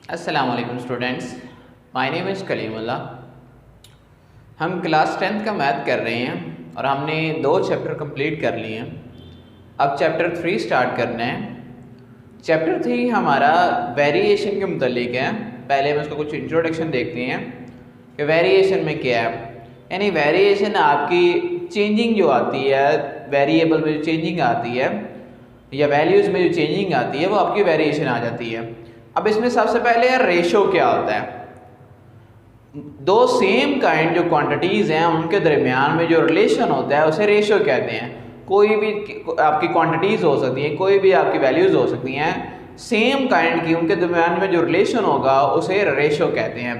अस्सलाम वालेकुम students, my name is Kalimullah. हम क्लास 10th का मैथ कर रहे हैं और हमने 2 चैप्टर कंप्लीट कर लिए हैं। अब चैप्टर 3 स्टार्ट करना है। चैप्टर 3 हमारा वेरिएशन के मुतालिक है। पहले हम उसका कुछ इंट्रोडक्शन देखते हैं कि वेरिएशन में क्या है। यानी वेरिएशन आपकी चेंजिंग जो आती है, वेरिएबल में जो चेंजिंग आती है या वैल्यूज़ में जो चेंजिंग आती है वो आपकी वेरिएशन आ जाती है। अब इसमें सबसे पहले रेशो क्या होता है। दो सेम काइंड जो क्वांटिटीज़ हैं उनके दरमियान में जो रिलेशन होता है उसे रेशो कहते हैं। कोई भी आपकी क्वांटिटीज़ हो सकती हैं, कोई भी आपकी वैल्यूज़ हो सकती हैं, सेम काइंड की उनके दरमियान में जो रिलेशन होगा उसे रेशो कहते हैं।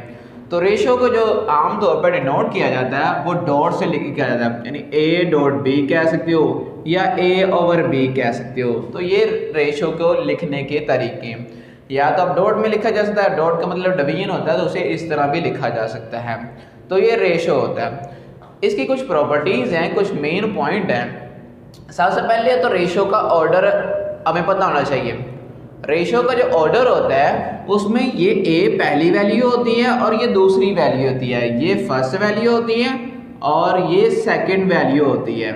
तो रेशो को जो आमतौर पर डिनोट किया जाता है वो डॉट से किया जाता है, यानी ए डॉट बी कह सकते हो या ए ओवर बी कह सकते हो। तो ये रेशो को लिखने के तरीके हैं। या तो आप डॉट में लिखा जा सकता है, डॉट का मतलब डिवीजन होता है, तो उसे इस तरह भी लिखा जा सकता है। तो ये रेशो होता है। इसकी कुछ प्रॉपर्टीज़ हैं, कुछ मेन पॉइंट हैं। सबसे पहले तो रेशो का ऑर्डर हमें पता होना चाहिए। रेशो का जो ऑर्डर होता है उसमें ये ए पहली वैल्यू होती है और ये दूसरी वैल्यू होती है, ये फर्स्ट वैल्यू होती है और ये सेकंड वैल्यू होती है।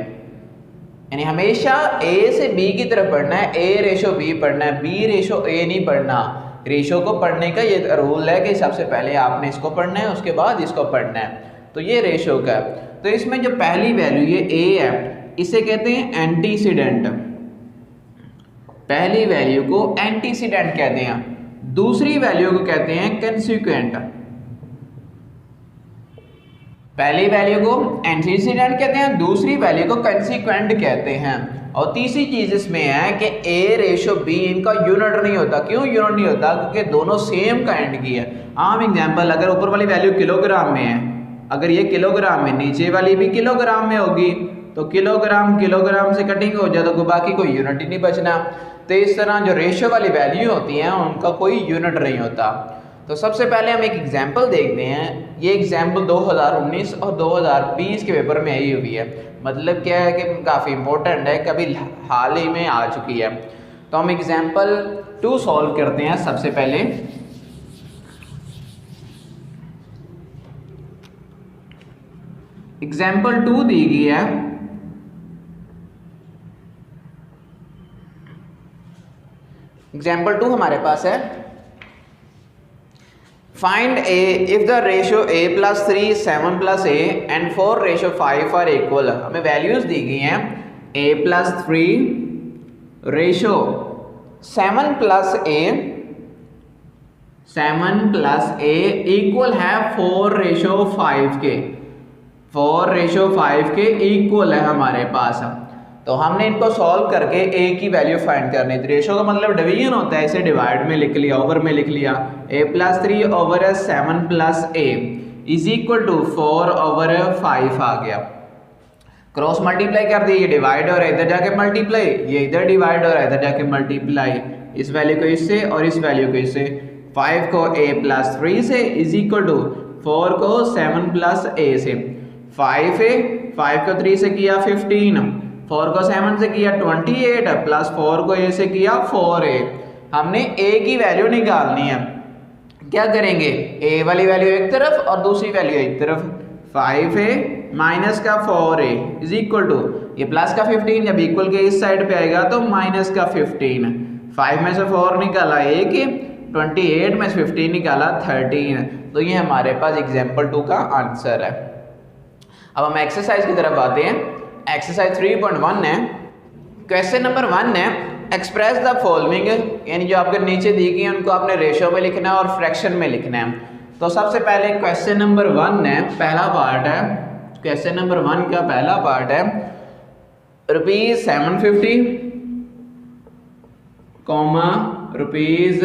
यानी हमेशा ए से बी की तरफ पढ़ना है, ए रेशो बी पढ़ना है, बी रेशो ए नहीं पढ़ना। रेशो को पढ़ने का ये रूल है कि सबसे पहले आपने इसको पढ़ना है, उसके बाद इसको पढ़ना है। तो ये रेशो का। तो इसमें जो पहली वैल्यू ये ए है, इसे कहते हैं एंटीसीडेंट। पहली वैल्यू को एंटीसीडेंट कहते हैं, दूसरी वैल्यू को कहते हैं कंसीक्वेंट। पहली वैल्यू को एंटीसीडेंट कहते हैं, दूसरी वैल्यू को कंसीक्वेंट कहते हैं। और तीसरी चीज इसमें है कि ए रेशो बी इनका यूनिट नहीं होता। क्यों यूनिट नहीं होता? क्योंकि दोनों सेम काइंड की है। आम एग्जांपल, अगर ऊपर वाली वैल्यू किलोग्राम में है, अगर ये किलोग्राम में, नीचे वाली भी किलोग्राम में होगी, तो किलोग्राम किलोग्राम से कटिंग हो जाए तो बाकी कोई यूनिट ही नहीं बचना। तो इस तरह जो रेशो वाली वैल्यू होती हैं उनका कोई यूनिट नहीं होता। तो सबसे पहले हम एक एग्जाम्पल देखते हैं। ये एग्जाम्पल 2019 और 2020 के पेपर में आई हुई है। मतलब क्या है कि काफ़ी इंपॉर्टेंट है, कभी हाल ही में आ चुकी है। तो हम एग्जाम्पल 2 सॉल्व करते हैं। सबसे पहले एग्जाम्पल 2 दी गई है। एग्जाम्पल 2 हमारे पास है, find a if the ratio a + 3 7 + a and 4 ratio 5 are equal. हमें वैल्यूज दी गई हैं a + 3 रेशो 7 + a इक्वल है 4 रेशो 5 के। 4 रेशो 5 के इक्वल है हमारे पास। तो हमने इनको सॉल्व करके a की वैल्यू फाइंड करनी थी। रेशो का मतलब डिवीजन होता है, इसे डिवाइड में लिख लिया, ओवर में लिख लिया। a + 3 over 7 + a is equal to 4 over 5 आ गया। क्रॉस मल्टीप्लाई कर दिया, ये डिवाइड हो रहा है, इधर जाके मल्टीप्लाई, ये इधर डिवाइड हो रहा है, इधर जाके मल्टीप्लाई। इस वैल्यू को इससे और इस वैल्यू को इससे। 5 को a + 3 से इज इक्वल टू 4 को 7 + a से। 5 को 3 से किया 15, 4 को 7 से किया 28 प्लस 4 को a से किया 4a। हमने a की वैल्यू निकालनी है। क्या करेंगे? a वाली वैल्यू एक तरफ और दूसरी वैल्यू एक तरफ। 5a माइनस का 4a इज इक्वल टू, ये प्लस का 15 जब इक्वल के इस साइड पे आएगा तो माइनस का 15। 5 में से 4 निकाला 1, 28 में से 15 निकाला 13। तो ये हमारे पास एग्जाम्पल 2 का आंसर है। अब हम एक्सरसाइज की तरफ आते हैं। एक्सरसाइज 3.1 है। क्वेश्चन नंबर 1 है, एक्सप्रेस द फॉलोइंग, यानी जो आपके नीचे दी गई है उनको आपने रेशो में लिखना है और फ्रैक्शन में लिखना है। तो सबसे पहले क्वेश्चन नंबर 1 है, पहला पार्ट है। क्वेश्चन नंबर 1 का पहला पार्ट है रुपीज 750 रुपीज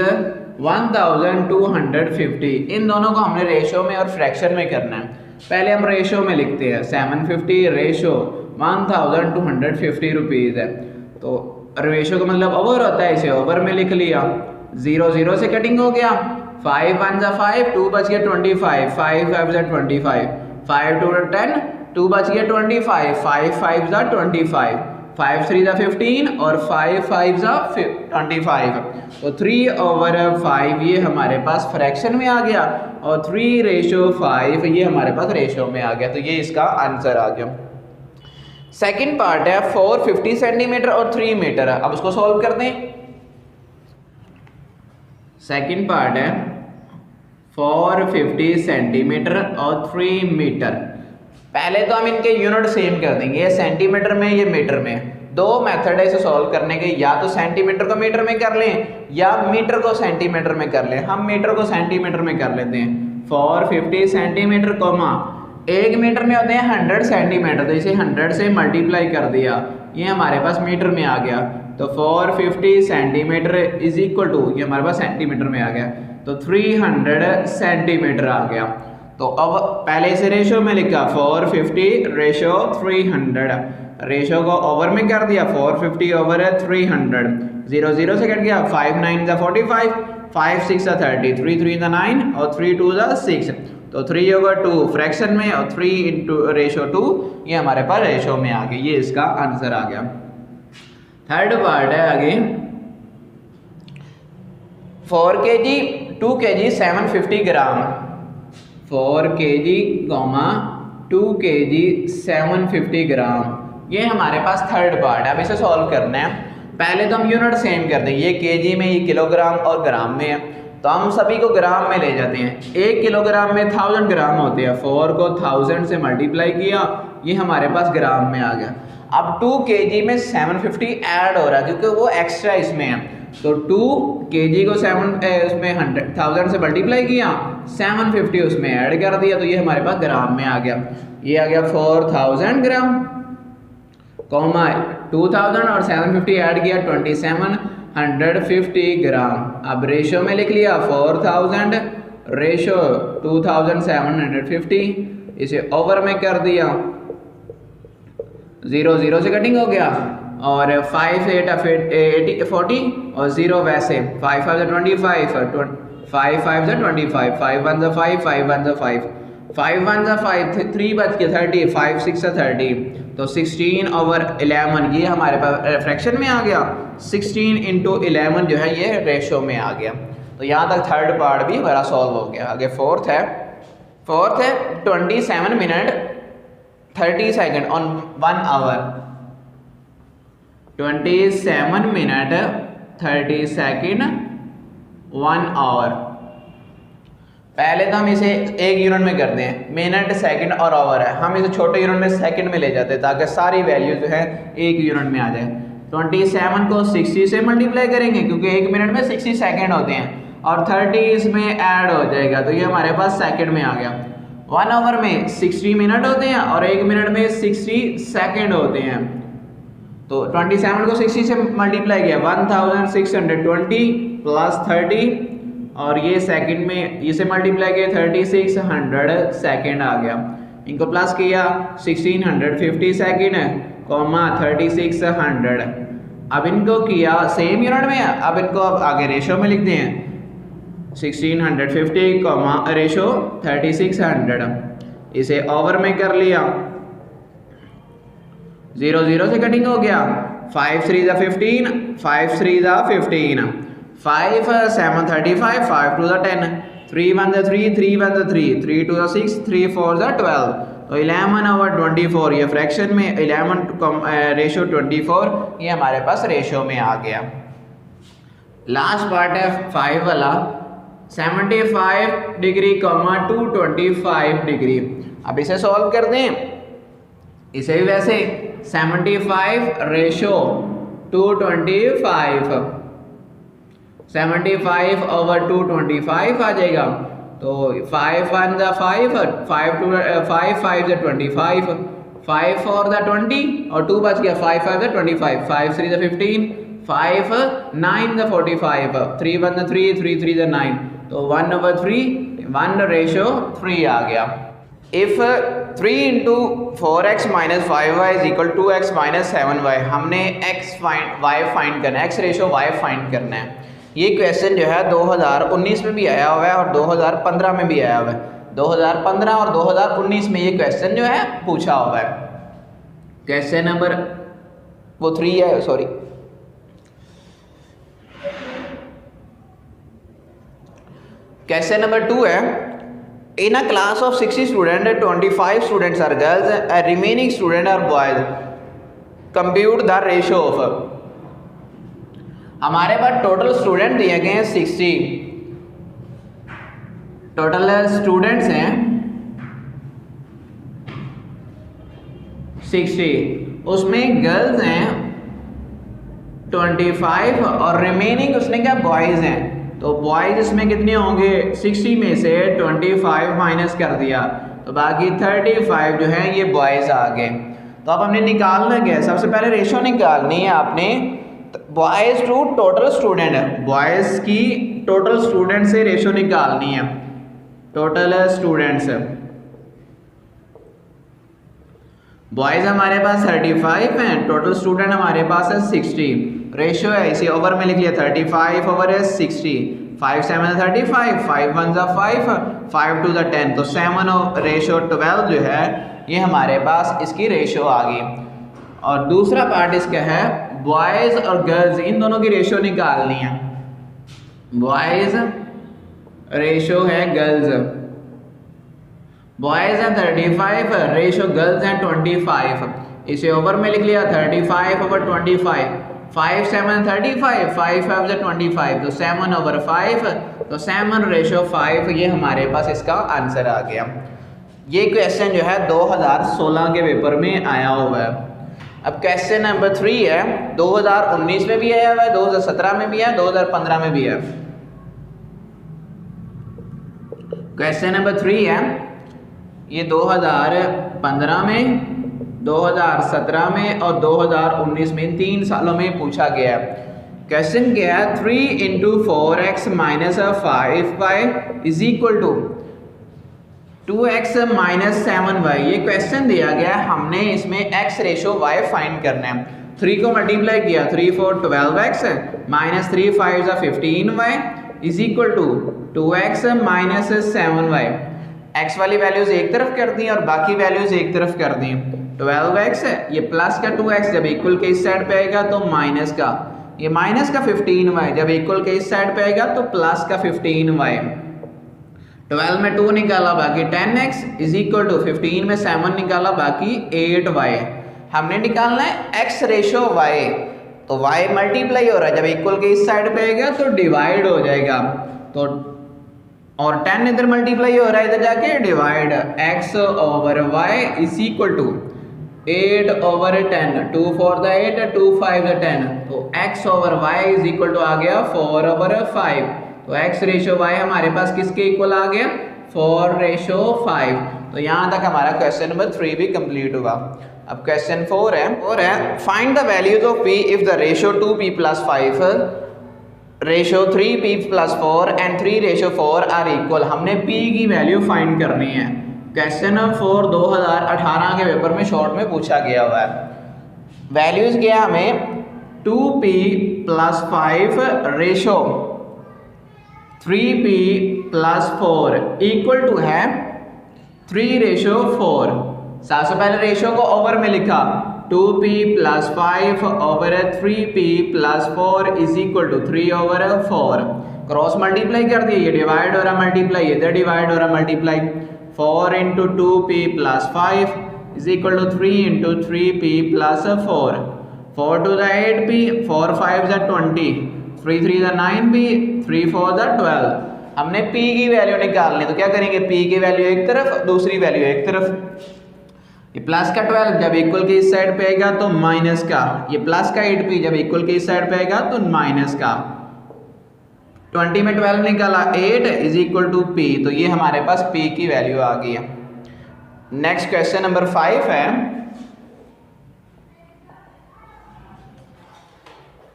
1250। इन दोनों को हमने रेशो में और फ्रैक्शन में करना है। पहले हम रेशो में लिखते हैं। 750 रेशो 1250 रुपीज़ है। तो रेशो का मतलब ओवर होता है, इसे ओवर में लिख लिया। 0 0 से कटिंग हो गया। 5 1 जा 5, 2 बच गया 25, 5 5 जा 25, 5 2 10, 2 बच गया 25, 5 5 जा 25, 5 3 ज़ा 15 और 5 5 ज़ा 25। तो 3/5 ये हमारे पास फ्रैक्शन में आ गया और 3:5 ये हमारे पास रेशो में आ गया। तो ये इसका आंसर आ गया। सेकंड पार्ट है 450 सेंटीमीटर और 3 मीटर। अब उसको सॉल्व कर दें। सेकंड पार्ट है 450 सेंटीमीटर और 3 मीटर। पहले तो हम इनके यूनिट सेम कर देंगे, ये सेंटीमीटर में ये मीटर में। दो मेथड है इसे सॉल्व करने के, या तो सेंटीमीटर को मीटर में कर लें या मीटर को सेंटीमीटर में कर लें। हम मीटर को सेंटीमीटर में कर लेते हैं। 450 सेंटीमीटर कोमा 1 मीटर में होते हैं 100 सेंटीमीटर, तो इसे 100 से मल्टीप्लाई कर दिया, ये हमारे पास मीटर में आ गया। तो 450 सेंटीमीटर इज इक्वल टू, ये हमारे पास सेंटीमीटर में आ गया, तो 300 सेंटीमीटर आ गया। तो अब पहले इसे रेशो में लिखा 450 रेशो 300, रेशो को ओवर में कर दिया 450 ओवर 300, 0 0 से कट गया, 5 9 ज़ा 45, 5 6 ज़ा 30, 3 3 ज़ा 9 और 3 2 ज़ा 6। तो 3/2 फ्रैक्शन में और 3 इंटू रेशो 2 ये हमारे पास रेशो में आ गई। ये इसका आंसर आ गया। थर्ड पार्ट है आगे 4 kg 2 kg 750 ग्राम। 4 kg, 2 kg 750 ग्राम, ये हमारे पास थर्ड पार्ट है। अब इसे सॉल्व करना है। पहले तो हम यूनिट सेम कर दें, ये केजी में, ये किलोग्राम और ग्राम में है, तो हम सभी को ग्राम में ले जाते हैं। 1 किलोग्राम में 1000 ग्राम होते हैं, 4 को 1000 से मल्टीप्लाई किया, ये हमारे पास ग्राम में आ गया। अब 2 kg में 750 ऐड हो रहा है क्योंकि वो एक्स्ट्रा इसमें है, तो 2 kg को 1000 से मल्टीप्लाई किया, 750 उसमें ऐड कर दिया, तो ये हमारे पास ग्राम में आ गया। ये आ गया 4000 ग्राम, कॉमा 2000 और 750 ऐड किया 2750 ग्राम। अब रेशो में लिख लिया 4000 रेशो 2750, इसे ओवर में कर दिया, 0 0 से कटिंग हो गया, और 5 8 40 और 0 वैसे, 5 5 25, 5 5 25, 5 1 5, 5 1 5, 5 1 5, 3 बच के 30, 5 6 30, तो 16/11 ये हमारे पास फ्रैक्शन में आ गया। 16 × 11 जो है ये रेशो में आ गया। तो यहाँ तक थर्ड पार्ट भी हमारा सॉल्व हो गया। आगे फोर्थ है 27 minute 30 second on 1 hour. 27 minute 30 second 1 hour. पहले तो हम इसे एक यूनिट में करते हैं, मिनट सेकंड और आवर है, हम इसे छोटे यूनिट में सेकंड में ले जाते हैं ताकि सारी वैल्यू जो है एक यूनिट में आ जाए। 27 को 60 से मल्टीप्लाई करेंगे क्योंकि 1 मिनट में 60 सेकंड होते हैं, और 30 इसमें ऐड हो जाएगा, तो ये हमारे पास सेकंड में आ गया। 1 आवर में 60 मिनट होते हैं और 1 मिनट में 60 सेकंड होते हैं, तो 27 को 60 से मल्टीप्लाई किया, 1620 प्लस 30, और ये सेकंड में इसे मल्टीप्लाई किया 3600 सेकंड आ गया। इनको प्लस किया 1650 सेकंड, कॉमा 3600। अब इनको किया सेम यूनिट में, अब इनको अब आगे रेशो में लिख दें, 1650 कॉमा रेशो 3600, इसे ओवर में कर लिया, 0 0 से कटिंग हो गया, 5 3 ज़ा 15, 5 3 ज़ा 15, 5 7 35, 5 2 ज़ा 10, 3 1 ज़ा 3, 3 1 ज़ा 3, 3 2 ज़ा 6, 3 4 ज़ा 12, तो 11/24 ये फ्रैक्शन में, 11 रेशो 24 ये हमारे पास रेशो में आ गया। लास्ट पार्ट है 5 वाला 75 डिग्री, 225 डिग्री। अब इसे सॉल्व कर दें, इसे भी वैसे 75 रेशो 225, 75/225 आ जाएगा, तो 5 1 ज़ा 5, 5 5 ज़ा 25, 5 4 ज़ा 20 और 2 बच गया, 5 5 ज़ा 25, 5 3 ज़ा 15, 5 9 ज़ा 45, 3 1 ज़ा 3, 3 3 ज़ा 9, तो 1/3, 1 रेशो 3 आ गया। If 3 × 4x - 5y = 2x - 7y, हमने y फाइंड करना है, x रेशो y फाइंड करना है। ये क्वेश्चन जो है 2019 में भी आया हुआ है और 2015 में भी आया हुआ है। 2015 और 2019 में ये क्वेश्चन जो है पूछा हुआ है। क्वेश्चन नंबर वो 3 है, सॉरी। क्वेश्चन नंबर 2 है, in a class of 60 student 25 students are girls and remaining student are boys, compute the ratio of. हमारे पास टोटल स्टूडेंट दिए गए हैं 60, टोटल स्टूडेंट्स हैं 60, उसमें गर्ल्स हैं 25 और रिमेनिंग उसने क्या बॉयज़ हैं। तो बॉयज़ इसमें कितने होंगे, 60 में से 25 माइनस कर दिया तो बाकी 35 जो है ये बॉयज़ आ गए। तो अब हमने निकालना क्या है, सबसे पहले रेशो निकालनी है आपने boys to total student, boys की टोटल स्टूडेंट से रेशो निकालनी है। टोटल स्टूडेंट्स बॉयज़ हमारे पास 35 हैं, टोटल स्टूडेंट हमारे पास है 60, रेशियो है इसे ओवर में लिख लिया 35 ओवर है 60, 5 7 35, 5 1 5, 5 2 10, तो 7 रेशियो 12 जो है ये हमारे पास इसकी रेशियो आ गई। और दूसरा पार्ट इसका है बॉयज़ और गर्ल्स, इन दोनों की रेशियो निकालनी है। बॉयज़ रेशियो है गर्ल्स, बॉयज़ हैं 35, रेशियो गर्ल्स हैं 25, इसे ओवर में लिख लिया 35 ओवर 25, 5 7 35, 5 5 से 25, तो 7 ओवर 5, तो 7 रेशियो 5, ये हमारे पास इसका आंसर आ गया। ये क्वेश्चन जो है 2016 के पेपर में आया हुआ है। अब क्वेश्चन नंबर 3 है, 2019 में भी आया हुआ है, 2017 में भी है, 2015 में भी है। क्वेश्चन नंबर 3 है, ये 2015 में, 2017 में और 2019 में, इन 3 सालों में पूछा गया है। क्वेश्चन क्या है, 3 into 4x minus 5y is equal to 2x minus 7y। ये क्वेश्चन दिया गया है, हमने इसमें x रेशो y फाइंड करना है। 3 को मल्टीप्लाई किया, 3 4 12x minus 3 5 15y is equal to 2x minus 7y। x वाली वैल्यूज एक तरफ कर दी और बाकी वैल्यूज एक तरफ कर दी। 12x है, ये प्लस का 2x जब इक्वल के इस साइड पे आएगा तो माइनस का, ये माइनस का 15y जब इक्वल के इस साइड पे आएगा तो प्लस का 15y। 12 में 2 निकाला बाकी 10x इज इक्वल टू 15 में 7 निकाला बाकी 8y। हमने निकालना है x रेशो y, तो y मल्टीप्लाई हो रहा है, जब इक्वल के इस साइड पे आएगा तो डिवाइड हो जाएगा, तो और 10 इधर मल्टीप्लाई हो रहा है, इधर जाके divide, x over y is equal to 8 over 10, 2 4 the 8, 2 5 the 10, तो x over y is equal to आ गया 4 ओवर 5, तो x रेशो y हमारे पास किसके इक्वल आ गया, 4 रेशो 5। तो यहाँ तक हमारा क्वेश्चन नंबर 3 भी कंप्लीट हुआ। अब क्वेश्चन 4 है, find the values of p if the ratio 2p plus 5 ratio 3p plus 4 and 3 ratio 4 are equal. हमने p की वैल्यू फाइंड करनी है। क्वेश्चन नंबर 4 2018 के पेपर में शॉर्ट में पूछा गया हुआ है। वैल्यूज क्या हमें 2p plus 5 ratio 3p plus 4 equal to है 3 रेशो 4। सबसे पहले रेशो को ओवर में लिखा, 2p plus 5 over 3p plus 4 is equal to 3 over 4। Cross multiply कर दिए, ये डिवाइड हो रहा मल्टीप्लाई, इधर डिवाइड हो रहा multiply, 4 into 2p plus 5 is equal to 3 into 3p plus 4, 4 two the 8p, 4 5 the 20, 3 3 the 9p, 3 4 the 12। हमने p की वैल्यू निकालनी, तो क्या करेंगे, p की वैल्यू एक तरफ, दूसरी वैल्यू एक तरफ। ये प्लस का 12 जब इक्वल के इस साइड पे आएगा तो माइनस का, ये प्लस का 8p जब इक्वल के इस साइड पे आएगा तो माइनस का। 20 में 12 निकाला 8 इज इक्वल टू p, तो ये हमारे पास p की वैल्यू आ गई है। नेक्स्ट क्वेश्चन नंबर 5 है,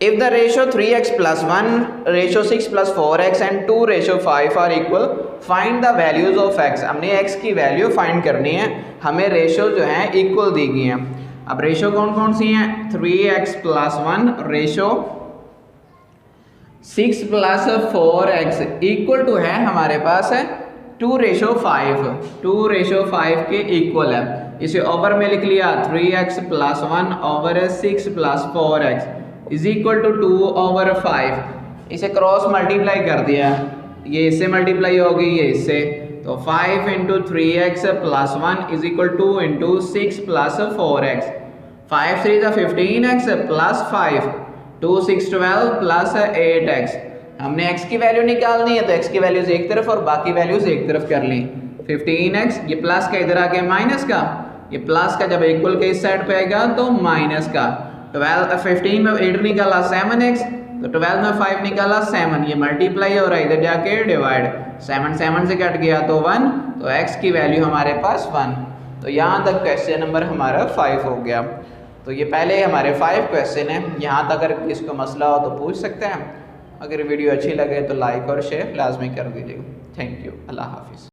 if the ratio 3x plus 1 ratio 6 plus 4x and 2 ratio 5 are equal, find the values of x। हमने x की वैल्यू फाइंड करनी है, हमें रेशो जो है इक्वल दी गई हैं। अब रेशो कौन कौन सी हैं, 3x plus 1 ratio 6 plus 4x equal to है हमारे पास है 2 रेशो 5, 2 रेशो 5 के इक्वल है। इसे ओवर में लिख लिया 3x plus 1 over 6 plus 4x is equal to 2 over 5। इसे क्रॉस मल्टीप्लाई कर दिया, ये इससे मल्टीप्लाई होगी, ये इससे, तो 5 into 3x plus 1 is equal 2 into 6 plus 4x। 5 3 ज़ा 15x प्लस 5, 2 6 12 प्लस 8x। हमने x की वैल्यू निकालनी है तो x की वैल्यूज एक तरफ और बाकी वैल्यूज एक तरफ कर ली। 15x, ये प्लस का इधर आ गया माइनस का, ये प्लस का जब इक्वल के इस साइड पे आएगा तो माइनस का। 15 में 8 निकाला 7x, तो 12 में 5 निकाला 7, ये मल्टीप्लाई हो रहा है, इधर जाके डिवाइड, 7 7 से कट गया तो 1, तो x की वैल्यू हमारे पास 1। तो यहाँ तक क्वेश्चन नंबर हमारा 5 हो गया। तो ये पहले हमारे 5 क्वेश्चन है। यहाँ तक अगर किसको मसला हो तो पूछ सकते हैं। अगर वीडियो अच्छी लगे तो लाइक और शेयर लाजमी कर दीजिएगा। Thank you. अल्लाह हाफिज़।